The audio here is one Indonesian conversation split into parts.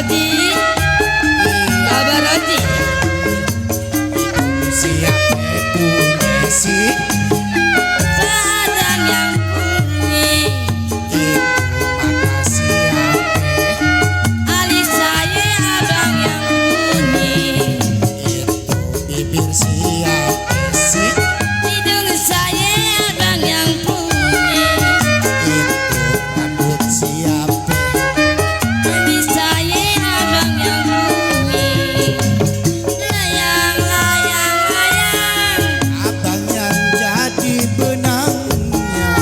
Rodi, Bapak Rodi. Siapa punya si Sedang yang bunyi. itu maka siapa Alis saya abang yang bunyi. itu bibir siapa si Hidung saya abang yang bunyi. itu rambut siapa Alis saya abang yang bunyi. Layang, layang, layang. abang yang jadi benangnya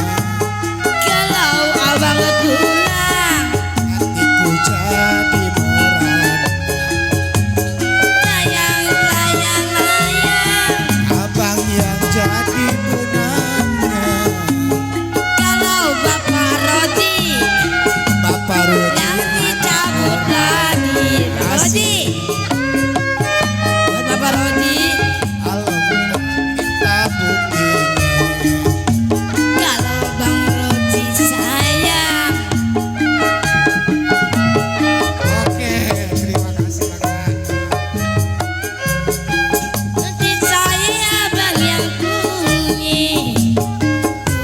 Kalau abang pulang, hatiku jadi merana layang, layang, layang. abang yang jadi benangnya Kalau Bapak Rodi Bapak Rudi yang dicabut lagi, Rodi. Buat Bapak Rodi, minta buktinya kalau Bang Rodi sayang, oke terima kasih kakak nanti saya abang yang bunyi.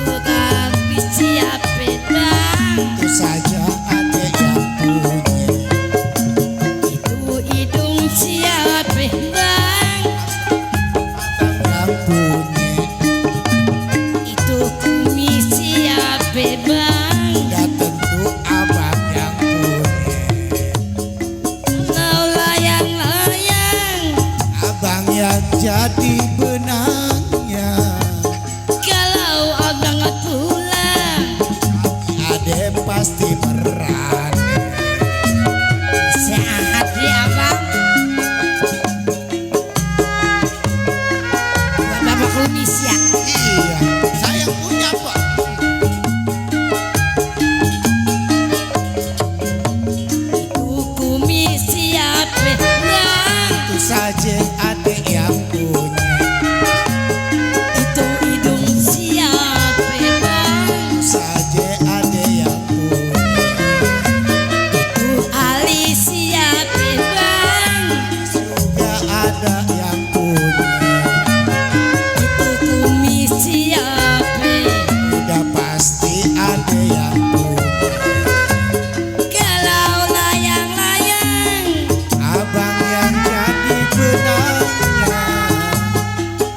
Tapi siapa bang? itu saja adek yang punya Itu hidung siapa bang? abang yang punya Itu kumis siapa bang? udah tentu abang yang punya Kalau layang-layang, abang yang jadi benangnya kalau abang pulang, adek pasti merana sehat ya bang. Buat Bapak kumis ya. iya saya punya pak Itu kumis siapa bang? itu saja adek yang punya Itu hidung siapa bang? saja adek yang punya Itu alis siapa bang? juga ada yang punya Itu kumis siapa? udah pasti ada yang punya Kalau layang-layang, abang yang jadi benangnya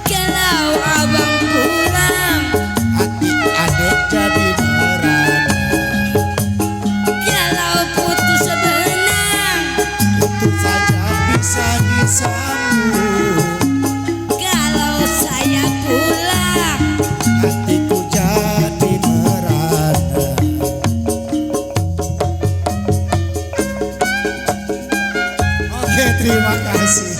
kalau abang pulang, hati adek jadi merana kalau putus benang, itu saja bisa disambung kalau saya pulang, hatiku jadi merana oke terima kasih